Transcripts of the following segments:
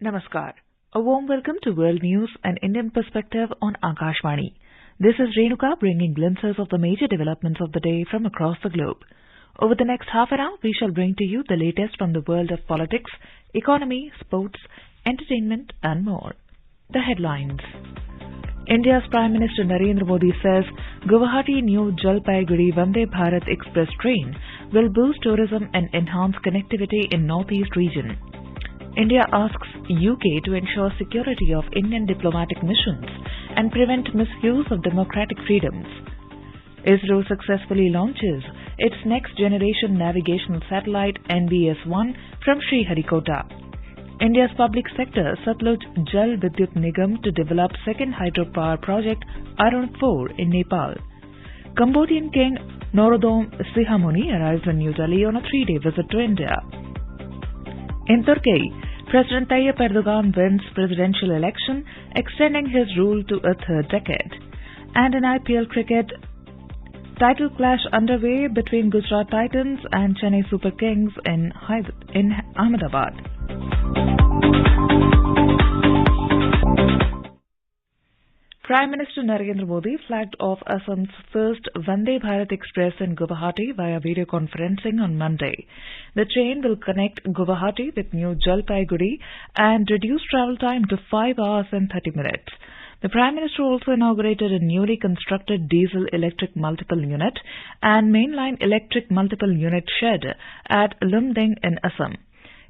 Namaskar. A warm welcome to World News and Indian Perspective on Akashvani. This is Renuka bringing glimpses of the major developments of the day from across the globe. Over the next half an hour, we shall bring to you the latest from the world of politics, economy, sports, entertainment and more. The headlines. India's Prime Minister Narendra Modi says Guwahati New Jalpaiguri Vande Bharat Express train will boost tourism and enhance connectivity in Northeast region. India asks UK to ensure security of Indian diplomatic missions and prevent misuse of democratic freedoms. ISRO successfully launches its next-generation navigational satellite NBS-1 from Sriharikota. India's public sector Satluj Jal Vidyut Nigam to develop second hydropower project Arun 4 in Nepal. Cambodian King Norodom Sihamoni arrives in New Delhi on a 3-day visit to India. In Turkey, President Tayyip Erdogan wins presidential election, extending his rule to a third decade. And in IPL cricket, title clash underway between Gujarat Titans and Chennai Super Kings in Ahmedabad. Prime Minister Narendra Modi flagged off Assam's first Vande Bharat Express in Guwahati via video conferencing on Monday. The train will connect Guwahati with New Jalpaiguri and reduce travel time to 5 hours and 30 minutes. The Prime Minister also inaugurated a newly constructed diesel-electric multiple unit and mainline electric multiple unit shed at Lumding in Assam.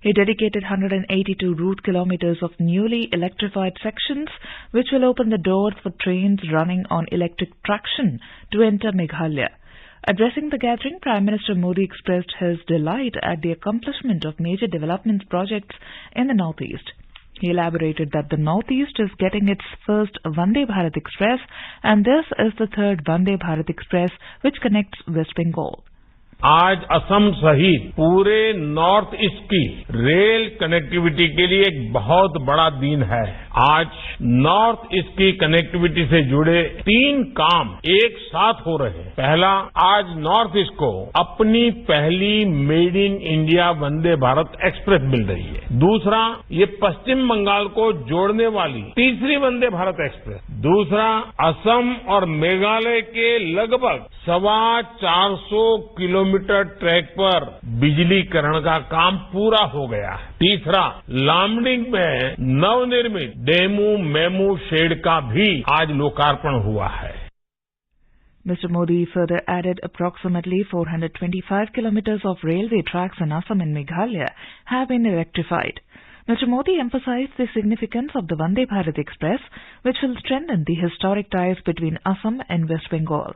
He dedicated 182 route kilometers of newly electrified sections, which will open the doors for trains running on electric traction to enter Meghalaya. Addressing the gathering, Prime Minister Modi expressed his delight at the accomplishment of major development projects in the Northeast. He elaborated that the Northeast is getting its first Vande Bharat Express, and this is the third Vande Bharat Express which connects West Bengal. आज असम सहित पूरे north east की rail connectivity के लिए एक बहुत बड़ा दिन है। आज नॉर्थ ईस्ट की कनेक्टिविटी से जुड़े 3 काम एक साथ हो रहे हैं। पहला, आज नॉर्थ ईस्ट को अपनी पहली made in India Vande Bharat Express मिल रही है। दूसरा, ये पश्चिम बंगाल को जोड़ने वाली तीसरी वंदे भारत एक्सप्रेस। दूसरा, असम और मेघालय के लगभग 450 किलोमीटर ट्रैक पर बिजलीकरण का काम पूरा हो गया है। तीसरा, लामडिंग में नवनिर्मित डेमू मेमू शेड का भी आज लोकार्पण हुआ है। Mr. Modi further added approximately 425 kilometers of railway tracks in Assam and Meghalaya have been electrified. Mr. Modi emphasized the significance of the Vande Bharat Express, which will strengthen the historic ties between Assam and West Bengal.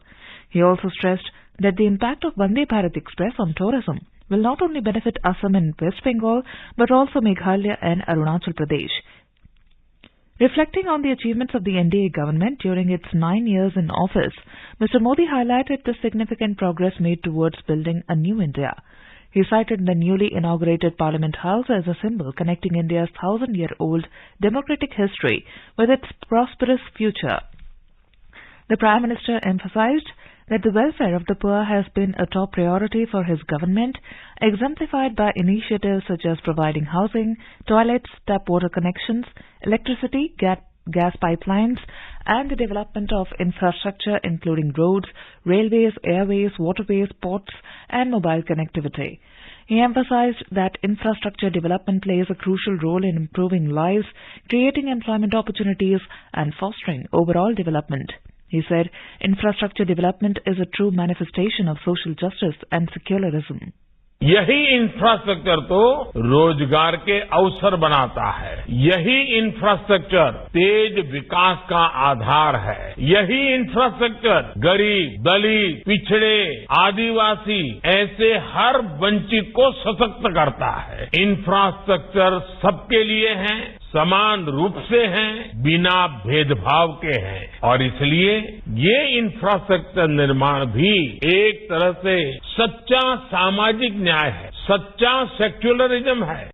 He also stressed that the impact of Vande Bharat Express on tourism will not only benefit Assam and West Bengal, but also Meghalaya and Arunachal Pradesh. Reflecting on the achievements of the NDA government during its 9 years in office, Mr. Modi highlighted the significant progress made towards building a new India. He cited the newly inaugurated Parliament House as a symbol connecting India's 1,000-year-old democratic history with its prosperous future. The Prime Minister emphasized that the welfare of the poor has been a top priority for his government, exemplified by initiatives such as providing housing, toilets, tap water connections, electricity, gas pipelines, and the development of infrastructure including roads, railways, airways, waterways, ports, and mobile connectivity. He emphasized that infrastructure development plays a crucial role in improving lives, creating employment opportunities, and fostering overall development. He said, infrastructure development is a true manifestation of social justice and secularism. यही infrastructure तो रोजगार के अवसर बनाता है। यही infrastructure तेज विकास का आधार है। यही इंफ्रास्ट्रक्चर गरीब, दलित, पिछड़े, आदिवासी ऐसे हर वंचित को सशक्त करता है। इंफ्रास्ट्रक्चर सबके लिए है, समान रूप से हैं, बिना भेदभाव के हैं और इसलिए ये इंफ्रास्ट्रक्चर निर्माण भी एक तरह से सच्चा सामाजिक न्याय है, सच्चा सेक्युलरिज्म है।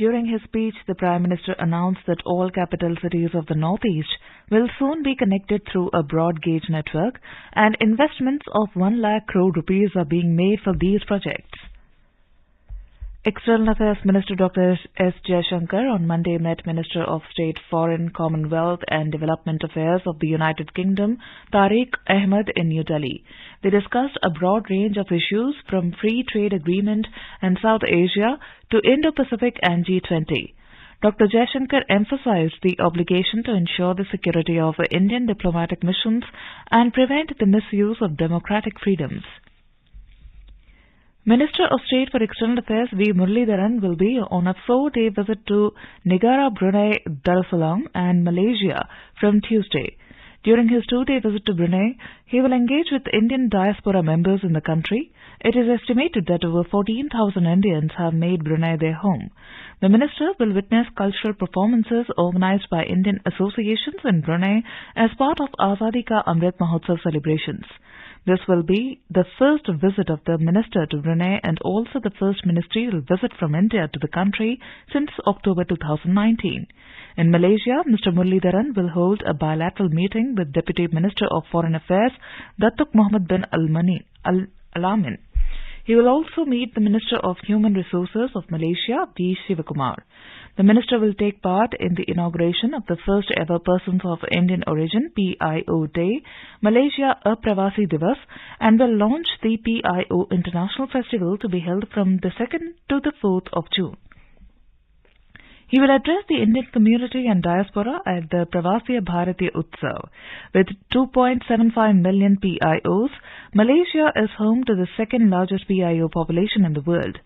During his speech, the Prime Minister announced that all capital cities of the Northeast will soon be connected through a broad gauge network and investments of 1 lakh crore rupees are being made for these projects. External Affairs Minister Dr. S. Jaishankar on Monday met Minister of State, Foreign, Commonwealth and Development Affairs of the United Kingdom, Tariq Ahmed, in New Delhi. They discussed a broad range of issues from free trade agreement and South Asia to Indo-Pacific and G20. Dr. Jaishankar emphasized the obligation to ensure the security of Indian diplomatic missions and prevent the misuse of democratic freedoms. Minister of State for External Affairs V. Muralidharan will be on a 4-day visit to Negara, Brunei Darussalam and Malaysia from Tuesday. During his 2-day visit to Brunei, he will engage with Indian diaspora members in the country. It is estimated that over 14,000 Indians have made Brunei their home. The minister will witness cultural performances organized by Indian associations in Brunei as part of Azadi Ka Amrit Mahotsav celebrations. This will be the first visit of the minister to Brunei and also the first ministerial visit from India to the country since October 2019. In Malaysia, Mr. Muralidharan will hold a bilateral meeting with Deputy Minister of Foreign Affairs, Datuk Mohammed bin Al-Alamin. He will also meet the Minister of Human Resources of Malaysia, V. Sivakumar. The minister will take part in the inauguration of the first ever Persons of Indian Origin PIO Day, Malaysia Apravasi Divas, and will launch the PIO International Festival to be held from the 2nd to the 4th of June. He will address the Indian community and diaspora at the Pravasiya Bharatiya Utsav. With 2.75 million PIOs, Malaysia is home to the second largest PIO population in the world.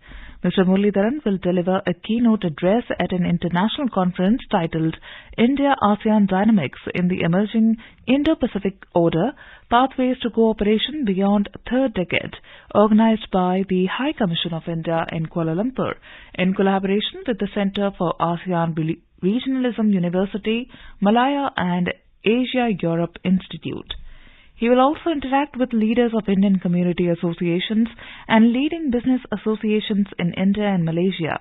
Mr. Muralidharan will deliver a keynote address at an international conference titled India-ASEAN Dynamics in the Emerging Indo-Pacific Order, Pathways to Cooperation Beyond Third Decade, organized by the High Commission of India in Kuala Lumpur, in collaboration with the Center for ASEAN Regionalism University, Malaya and Asia-Europe Institute. He will also interact with leaders of Indian community associations and leading business associations in India and Malaysia.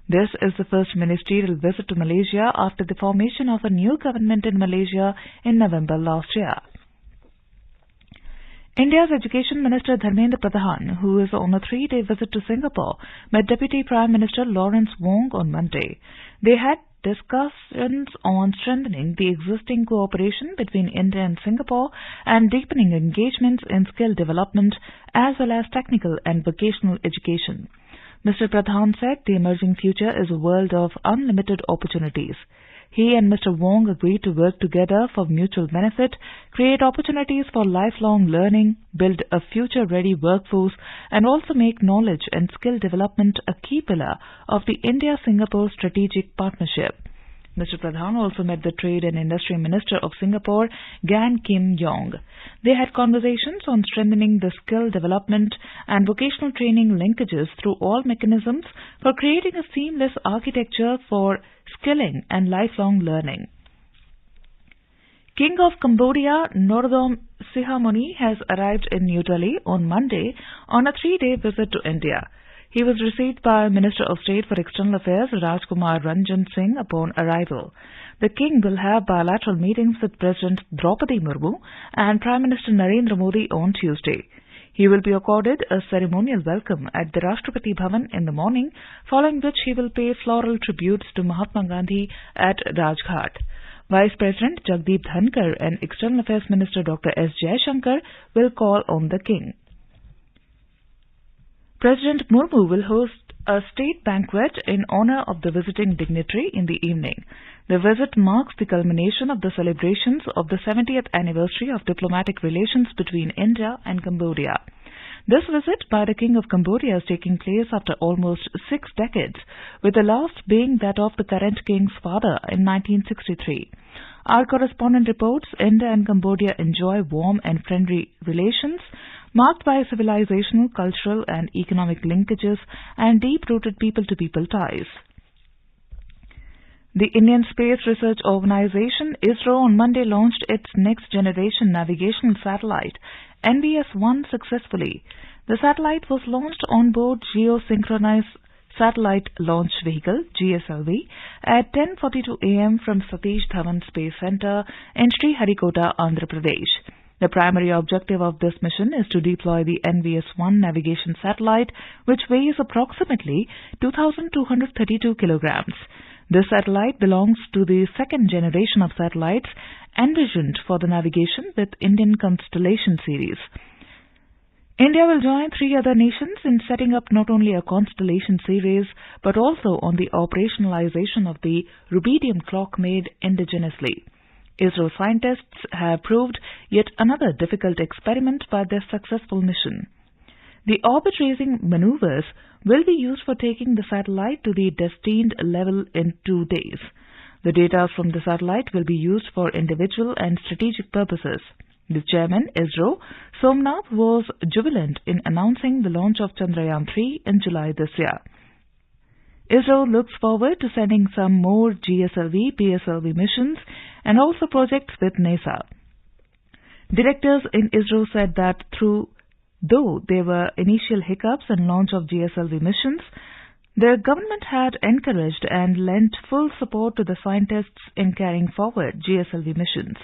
This is the first ministerial visit to Malaysia after the formation of a new government in Malaysia in November last year. India's Education Minister Dharmendra Pradhan, who is on a 3-day visit to Singapore, met Deputy Prime Minister Lawrence Wong on Monday. They had discussions on strengthening the existing cooperation between India and Singapore and deepening engagements in skill development as well as technical and vocational education. Mr. Pradhan said the emerging future is a world of unlimited opportunities. He and Mr. Wong agreed to work together for mutual benefit, create opportunities for lifelong learning, build a future-ready workforce, and also make knowledge and skill development a key pillar of the India-Singapore strategic partnership. Mr. Pradhan also met the Trade and Industry Minister of Singapore, Gan Kim Yong. They had conversations on strengthening the skill development and vocational training linkages through all mechanisms for creating a seamless architecture for skilling and lifelong learning. King of Cambodia, Norodom Sihamoni, has arrived in New Delhi on Monday on a 3-day visit to India. He was received by Minister of State for External Affairs Rajkumar Ranjan Singh upon arrival. The king will have bilateral meetings with President Draupadi Murmu and Prime Minister Narendra Modi on Tuesday. He will be accorded a ceremonial welcome at the Rashtrapati Bhavan in the morning, following which he will pay floral tributes to Mahatma Gandhi at Rajghat. Vice President Jagdeep Dhankar and External Affairs Minister Dr. S. Jaishankar will call on the king. President Murmu will host a state banquet in honor of the visiting dignitary in the evening. The visit marks the culmination of the celebrations of the 70th anniversary of diplomatic relations between India and Cambodia. This visit by the King of Cambodia is taking place after almost 6 decades, with the last being that of the current king's father in 1963. Our correspondent reports India and Cambodia enjoy warm and friendly relations, marked by civilizational, cultural and economic linkages and deep-rooted people-to-people ties. The Indian Space Research Organisation, ISRO, on Monday launched its next-generation navigational satellite, NVS-1, successfully. The satellite was launched on board Geosynchronous Satellite Launch Vehicle, GSLV, at 10:42 a.m. from Satish Dhawan Space Center in Sriharikota, Andhra Pradesh. The primary objective of this mission is to deploy the NVS-1 navigation satellite, which weighs approximately 2,232 kilograms. This satellite belongs to the second generation of satellites envisioned for the navigation with Indian Constellation series. India will join 3 other nations in setting up not only a Constellation series but also on the operationalization of the rubidium clock made indigenously. ISRO scientists have proved yet another difficult experiment by their successful mission. The orbit-raising maneuvers will be used for taking the satellite to the destined level in 2 days. The data from the satellite will be used for individual and strategic purposes. The chairman, ISRO, Somnath, was jubilant in announcing the launch of Chandrayaan-3 in July this year. ISRO looks forward to sending some more GSLV, PSLV missions and also projects with NASA. Directors in ISRO said that though there were initial hiccups in launch of GSLV missions, the government had encouraged and lent full support to the scientists in carrying forward GSLV missions.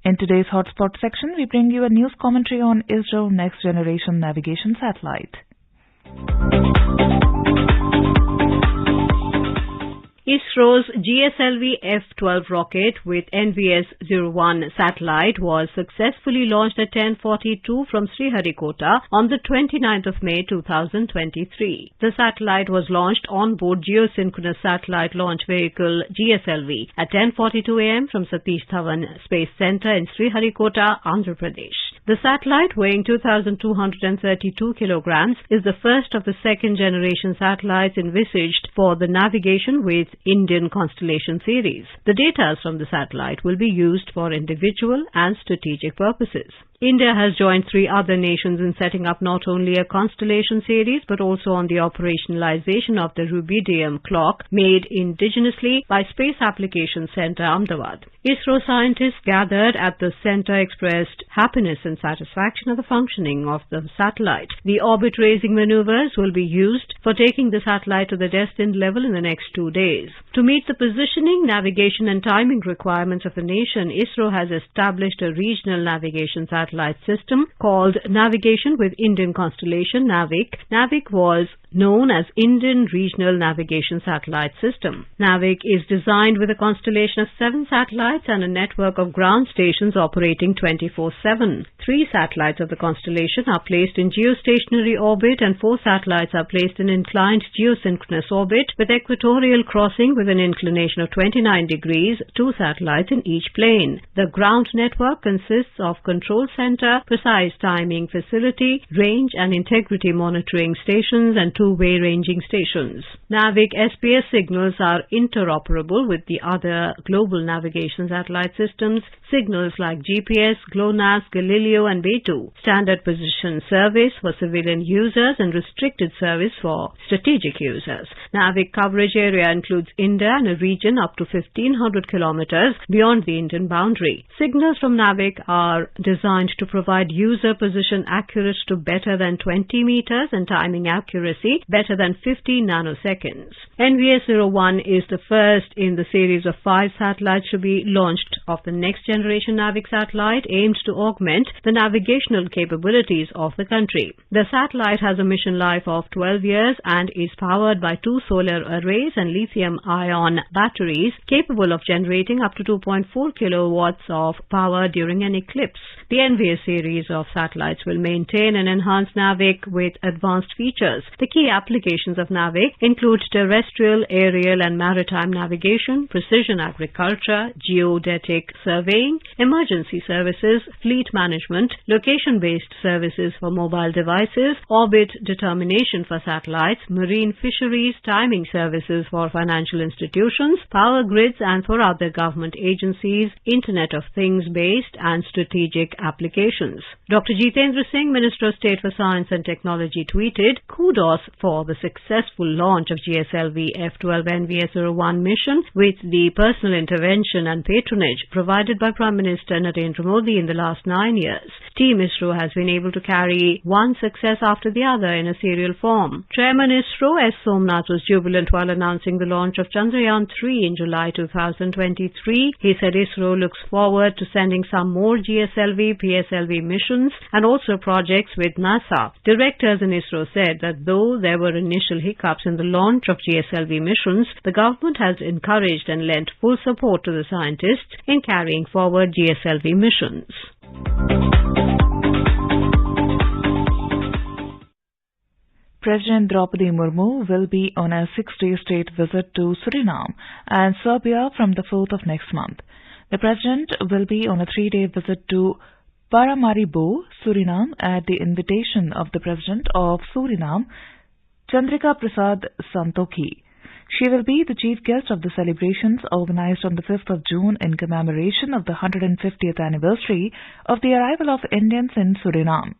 In today's Hotspot section, we bring you a news commentary on ISRO Next Generation Navigation Satellite. ISRO's GSLV F-12 rocket with NVS-01 satellite was successfully launched at 10:42 from Sriharikota on the 29th of May 2023. The satellite was launched on board Geosynchronous Satellite Launch Vehicle GSLV at 10:42 a.m. from Satish Dhawan Space Center in Sriharikota, Andhra Pradesh. The satellite, weighing 2,232 kilograms, is the first of the second-generation satellites envisaged for the navigation with Indian Constellation series. The data from the satellite will be used for individual and strategic purposes. India has joined 3 other nations in setting up not only a Constellation series but also on the operationalization of the rubidium clock made indigenously by Space Applications Center, Ahmedabad. ISRO scientists gathered at the center expressed happiness and satisfaction at the functioning of the satellite. The orbit-raising maneuvers will be used for taking the satellite to the destined level in the next 2 days. To meet the positioning, navigation and timing requirements of the nation, ISRO has established a regional navigation satellite system called Navigation with Indian Constellation, NAVIC. NAVIC was known as Indian Regional Navigation Satellite System. NAVIC is designed with a constellation of 7 satellites and a network of ground stations operating 24/7. 3 satellites of the constellation are placed in geostationary orbit and 4 satellites are placed in inclined geosynchronous orbit with equatorial crossing with an inclination of 29 degrees, 2 satellites in each plane. The ground network consists of control center, precise timing facility, range and integrity monitoring stations and two-way ranging stations. NAVIC SPS signals are interoperable with the other global navigation satellite systems. Signals like GPS, GLONASS, Galileo and Beidou. Standard position service for civilian users and restricted service for strategic users. NAVIC coverage area includes India and a region up to 1,500 kilometers beyond the Indian boundary. Signals from NAVIC are designed to provide user position accurate to better than 20 meters and timing accuracy better than 50 nanoseconds. NVS-01 is the first in the series of 5 satellites to be launched of the next generation NAVIC satellite aimed to augment the navigational capabilities of the country. The satellite has a mission life of 12 years and is powered by 2 solar arrays and lithium-ion batteries capable of generating up to 2.4 kilowatts of power during an eclipse. The NVS series of satellites will maintain and enhance NAVIC with advanced features. The key applications of NAVIC include terrestrial, aerial and maritime navigation, precision agriculture, geodetic surveying, emergency services, fleet management, location-based services for mobile devices, orbit determination for satellites, marine fisheries, timing services for financial institutions, power grids and for other government agencies, Internet of Things based and strategic applications. Dr. Jitendra Singh, Minister of State for Science and Technology, tweeted, "Kudos for the successful launch of GSLV F-12 NVS-01 mission with the personal intervention and patronage provided by Prime Minister Narendra Modi in the last 9 years. Team ISRO has been able to carry one success after the other in a serial form. Chairman ISRO S. Somnath was jubilant while announcing the launch of Chandrayaan-3 in July 2023. He said ISRO looks forward to sending some more GSLV, PSLV missions and also projects with NASA. Directors in ISRO said that though there were initial hiccups in the launch of GSLV missions, the government has encouraged and lent full support to the scientists in carrying forward GSLV missions. President Draupadi Murmu will be on a 6-day state visit to Suriname and Serbia from the 4th of next month. The President will be on a 3-day visit to Paramaribo, Suriname, at the invitation of the President of Suriname, Chandrika Prasad Santokhi. She will be the chief guest of the celebrations organized on the 5th of June in commemoration of the 150th anniversary of the arrival of Indians in Suriname.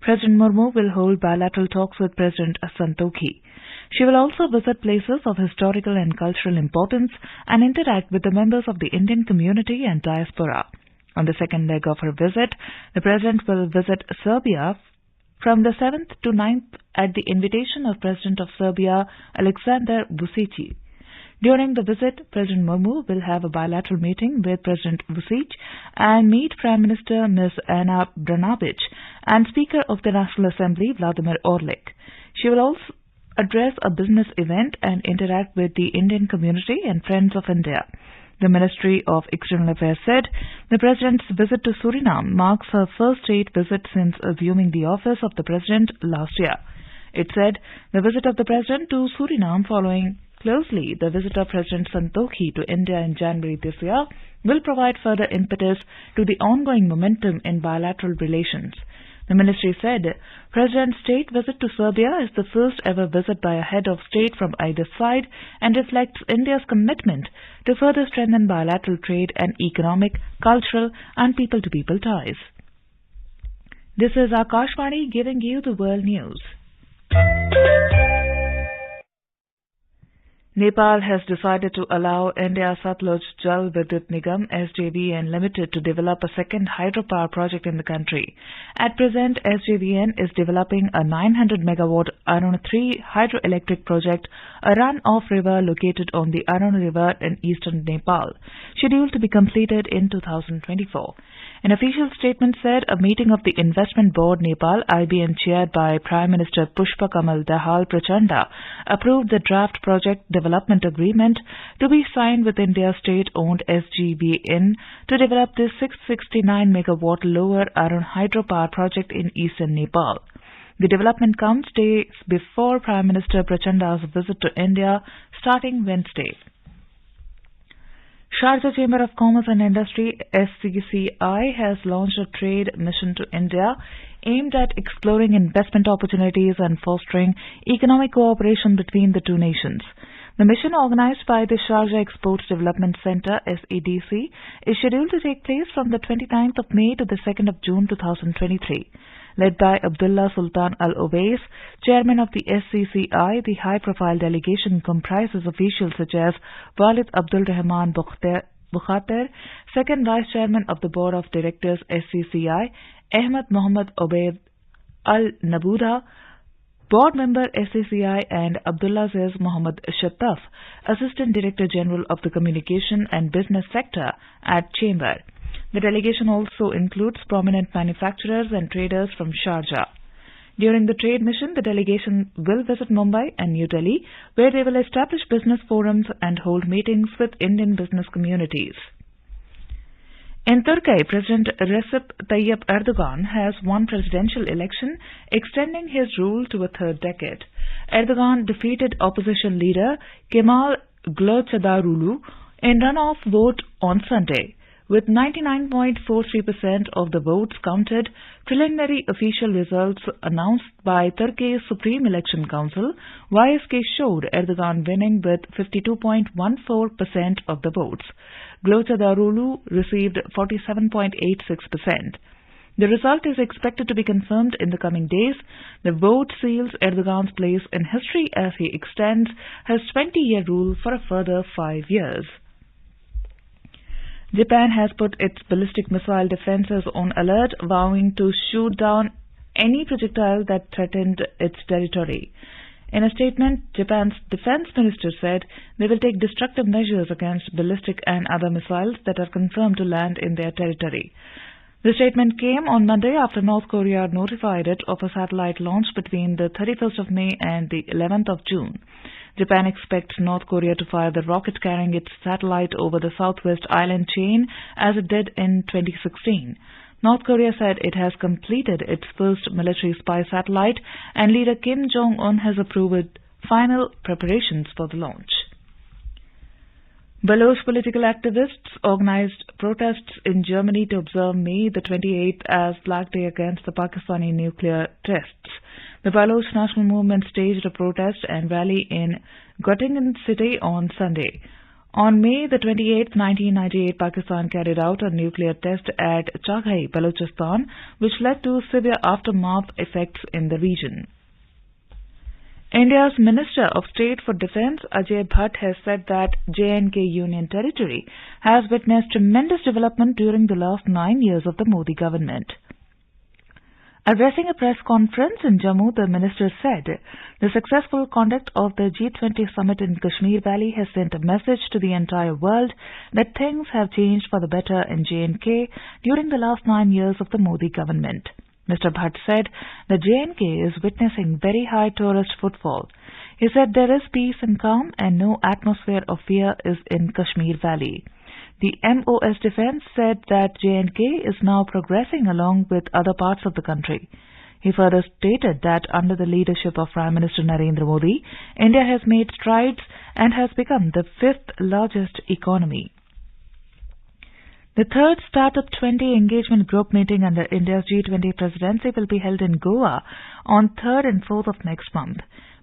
President Murmu will hold bilateral talks with President Santokhi. She will also visit places of historical and cultural importance and interact with the members of the Indian community and diaspora. On the second leg of her visit, the President will visit Serbia from the 7th to 9th at the invitation of President of Serbia, Aleksandar Vučić. During the visit, President Murmu will have a bilateral meeting with President Vučić and meet Prime Minister Ms. Ana Brnabić and Speaker of the National Assembly Vladimir Orlik. She will also address a business event and interact with the Indian community and Friends of India. The Ministry of External Affairs said the President's visit to Suriname marks her first state visit since assuming the office of the President last year. It said the visit of the President to Suriname following closely the visit of President Santokhi to India in January this year will provide further impetus to the ongoing momentum in bilateral relations. The ministry said President's state visit to Serbia is the first ever visit by a head of state from either side and reflects India's commitment to further strengthen bilateral trade and economic, cultural and people-to-people ties. This is Akashvani giving you the world news. Nepal has decided to allow India Satluj Jal Vidyut Nigam SJVN Limited to develop a second hydropower project in the country. At present, SJVN is developing a 900 megawatt Arun 3 hydroelectric project, a run-off river located on the Arun River in eastern Nepal, scheduled to be completed in 2024. An official statement said a meeting of the Investment Board Nepal IBN chaired by Prime Minister Pushpa Kamal Dahal Prachanda approved the draft project development agreement to be signed with India's state-owned SJVN to develop this 669 megawatt lower Arun hydropower project in eastern Nepal. The development comes days before Prime Minister Prachanda's visit to India starting Wednesday. Sharjah Chamber of Commerce and Industry SCCI has launched a trade mission to India aimed at exploring investment opportunities and fostering economic cooperation between the two nations. The mission, organized by the Sharjah Exports Development Center SEDC, is scheduled to take place from the 29th of May to the 2nd of June 2023. Led by Abdullah Sultan Al Owais, chairman of the SCCI, the high-profile delegation comprises officials such as Walid Abdul Rahman Bukhater, second vice chairman of the board of directors SCCI, Ahmed Mohammad Obaid Al Nabuda, board member SCCI, and Abdulaziz Mohammad Shattaf, assistant director general of the communication and business sector at Chamber. The delegation also includes prominent manufacturers and traders from Sharjah. During the trade mission, the delegation will visit Mumbai and New Delhi, where they will establish business forums and hold meetings with Indian business communities. In Turkey, President Recep Tayyip Erdogan has won presidential election, extending his rule to a third decade. Erdogan defeated opposition leader Kemal Kılıçdaroğlu in runoff vote on Sunday. With 99.43% of the votes counted, preliminary official results announced by Turkey's Supreme Election Council, YSK, showed Erdogan winning with 52.14% of the votes. Kılıçdaroğlu received 47.86%. The result is expected to be confirmed in the coming days. The vote seals Erdogan's place in history as he extends his 20-year rule for a further 5 years. Japan has put its ballistic missile defenses on alert, vowing to shoot down any projectile that threatened its territory. In a statement, Japan's defense minister said they will take destructive measures against ballistic and other missiles that are confirmed to land in their territory. The statement came on Monday after North Korea notified it of a satellite launch between the 31st of May and the 11th of June. Japan expects North Korea to fire the rocket carrying its satellite over the southwest island chain as it did in 2016. North Korea said it has completed its first military spy satellite and leader Kim Jong-un has approved final preparations for the launch. Belarus political activists organized protests in Germany to observe May the 28th as Black Day against the Pakistani nuclear tests. The Belarus National Movement staged a protest and rally in Göttingen city on Sunday. On May the 28th, 1998, Pakistan carried out a nuclear test at Chaghai, Balochistan, which led to severe aftermath effects in the region. India's Minister of State for Defence, Ajay Bhatt, has said that J&K Union Territory has witnessed tremendous development during the last 9 years of the Modi government. Addressing a press conference in Jammu, the minister said the successful conduct of the G20 summit in Kashmir Valley has sent a message to the entire world that things have changed for the better in J&K during the last 9 years of the Modi government. Mr. Bhatt said that J&K is witnessing very high tourist footfall. He said there is peace and calm and no atmosphere of fear is in Kashmir Valley. The MOS Defence said that J&K is now progressing along with other parts of the country. He further stated that under the leadership of Prime Minister Narendra Modi, India has made strides and has become the 5th largest economy. The third Startup 20 engagement group meeting under India's G20 presidency will be held in Goa on 3rd and 4th of next month.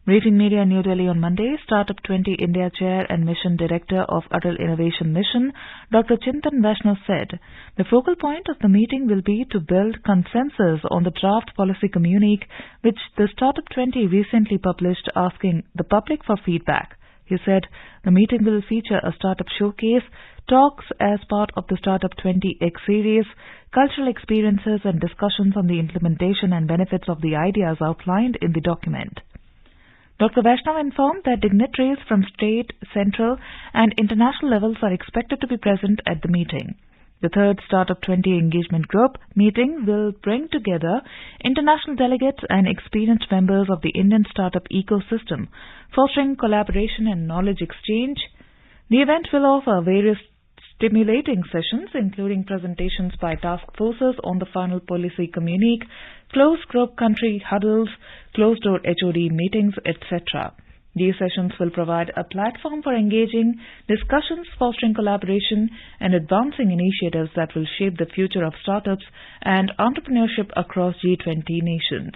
Briefing media in New Delhi on Monday, Startup 20 India Chair and Mission Director of Atal Innovation Mission, Dr. Chintan Vaishnav said, the focal point of the meeting will be to build consensus on the draft policy communique which the Startup 20 recently published asking the public for feedback. He said the meeting will feature a startup showcase, talks as part of the Startup 20 X series, cultural experiences and discussions on the implementation and benefits of the ideas outlined in the document. Dr. Vaishnav informed that dignitaries from state, central and international levels are expected to be present at the meeting. The third Startup 20 Engagement Group meeting will bring together international delegates and experienced members of the Indian startup ecosystem, fostering collaboration and knowledge exchange. The event will offer various stimulating sessions, including presentations by task forces on the final policy communique, closed group country huddles, closed-door HOD meetings, etc. These sessions will provide a platform for engaging discussions, fostering collaboration, and advancing initiatives that will shape the future of startups and entrepreneurship across G20 nations.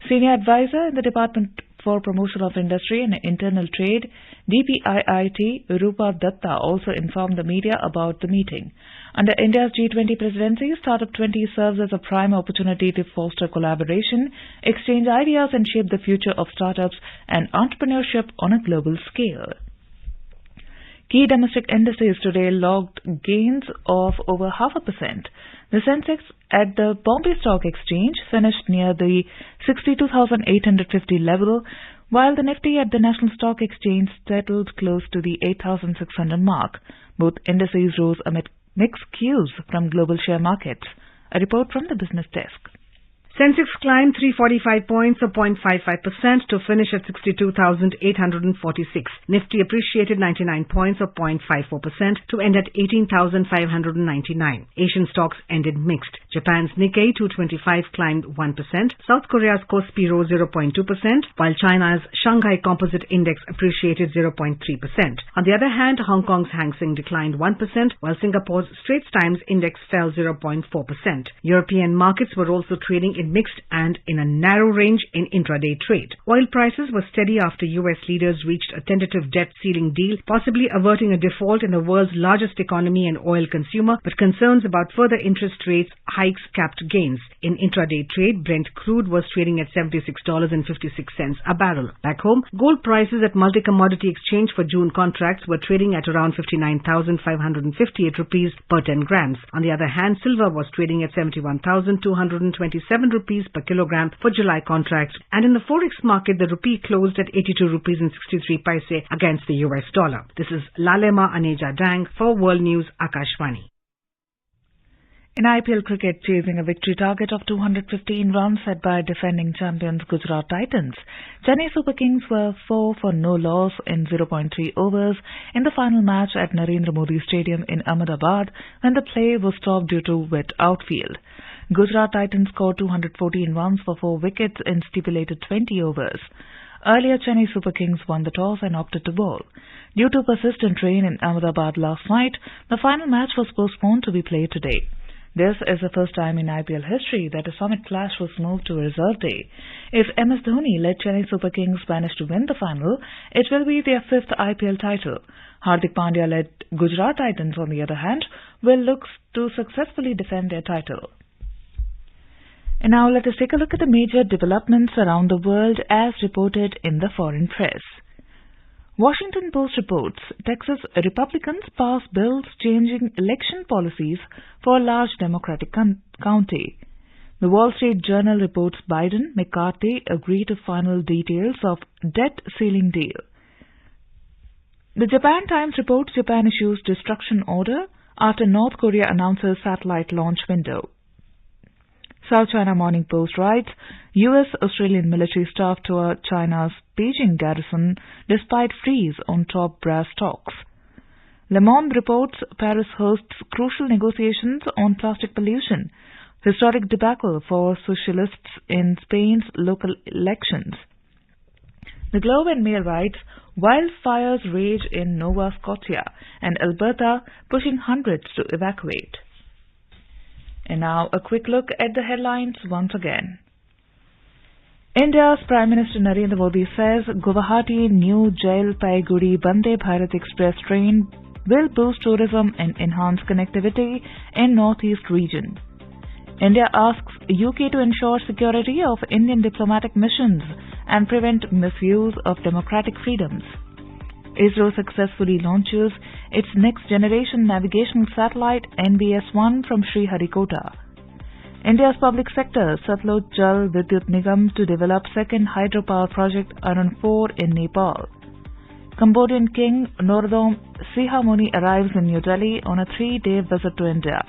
Senior Advisor in the Department for Promotion of Industry and Internal Trade, DPIIT, Rupa Datta, also informed the media about the meeting. Under India's G20 presidency, Startup 20 serves as a prime opportunity to foster collaboration, exchange ideas and shape the future of startups and entrepreneurship on a global scale. Key domestic indices today logged gains of over 0.5%. The Sensex at the Bombay Stock Exchange finished near the 62,850 level, while the Nifty at the National Stock Exchange settled close to the 8,600 mark. Both indices rose amid mixed cues from global share markets. A report from the Business Desk. Sensex climbed 345 points or 0.55% to finish at 62,846. Nifty appreciated 99 points or 0.54% to end at 18,599. Asian stocks ended mixed. Japan's Nikkei 225 climbed 1%. South Korea's Kospi rose 0.2%, while China's Shanghai Composite Index appreciated 0.3%. On the other hand, Hong Kong's Hang Seng declined 1%, while Singapore's Straits Times Index fell 0.4%. European markets were also trading in in mixed and in a narrow range in intraday trade. Oil prices were steady after U.S. leaders reached a tentative debt ceiling deal, possibly averting a default in the world's largest economy and oil consumer, but concerns about further interest rates hikes capped gains. In intraday trade, Brent crude was trading at $76.56 a barrel. Back home, gold prices at multi-commodity exchange for June contracts were trading at around 59,558 rupees per 10 grams. On the other hand, silver was trading at 71,227 rupees per kilogram for July contracts, and in the forex market, the rupee closed at 82 rupees and 63 paise against the US dollar. This is Lalema Aneja Dang for World News Akashvani. In IPL cricket, chasing a victory target of 215 runs set by defending champions Gujarat Titans, Chennai Super Kings were 4 for no loss in 0.3 overs in the final match at Narendra Modi Stadium in Ahmedabad when the play was stopped due to wet outfield. Gujarat Titans scored 214 runs for 4 wickets in stipulated 20 overs. Earlier, Chennai Super Kings won the toss and opted to bowl. Due to persistent rain in Ahmedabad last night, the final match was postponed to be played today. This is the first time in IPL history that a summit clash was moved to a reserve day. If MS Dhoni-led Chennai Super Kings manage to win the final, it will be their 5th IPL title. Hardik Pandya-led Gujarat Titans, on the other hand, will look to successfully defend their title. And now let us take a look at the major developments around the world as reported in the foreign press. Washington Post reports Texas Republicans pass bills changing election policies for a large Democratic county. The Wall Street Journal reports Biden, McCarthy agree to final details of debt ceiling deal. The Japan Times reports Japan issues destruction order after North Korea announces satellite launch window. South China Morning Post writes, U.S.-Australian military staff tour China's Beijing garrison despite freeze on top brass talks. Le Monde reports Paris hosts crucial negotiations on plastic pollution, historic debacle for socialists in Spain's local elections. The Globe and Mail writes, wildfires rage in Nova Scotia and Alberta, pushing hundreds to evacuate. And now a quick look at the headlines once again. India's Prime Minister Narendra Modi says Guwahati New Jalpaiguri Vande Bharat Express train will boost tourism and enhance connectivity in Northeast region. India asks UK to ensure security of Indian diplomatic missions and prevent misuse of democratic freedoms. ISRO successfully launches its next-generation navigational satellite NBS-1 from Sriharikota. India's public sector Satluj Jal Vidyut Nigam to develop second hydropower project Arun 4 in Nepal. Cambodian King Norodom Sihamoni arrives in New Delhi on a 3-day visit to India.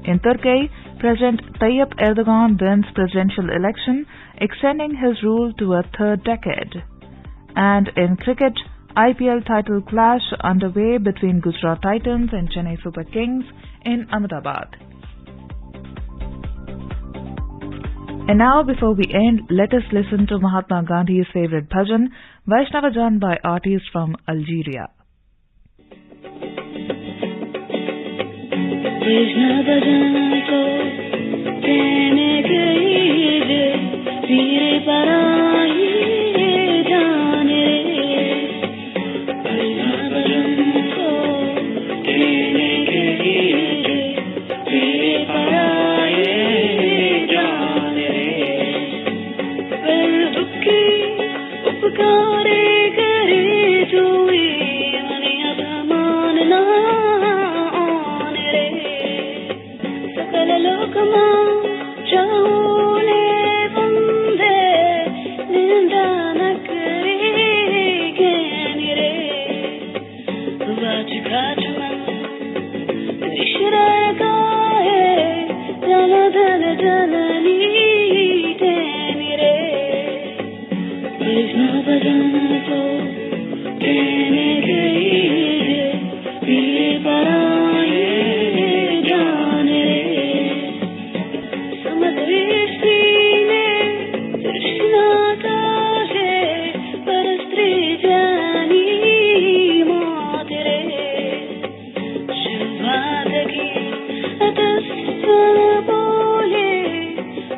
In Turkey, President Tayyip Erdogan wins presidential election, extending his rule to a third decade. And in cricket, IPL title clash underway between Gujarat Titans and Chennai Super Kings in Ahmedabad. And now, before we end, let us listen to Mahatma Gandhi's favorite bhajan, Vaishnava Jan by artists from Algeria.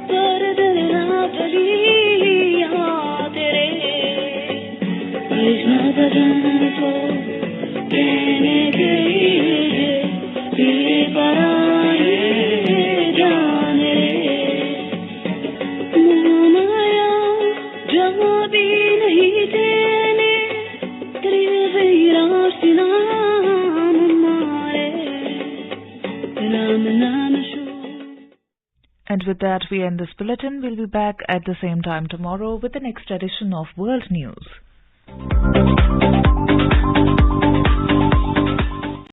But And with that, we end this bulletin. We'll be back at the same time tomorrow with the next edition of World News.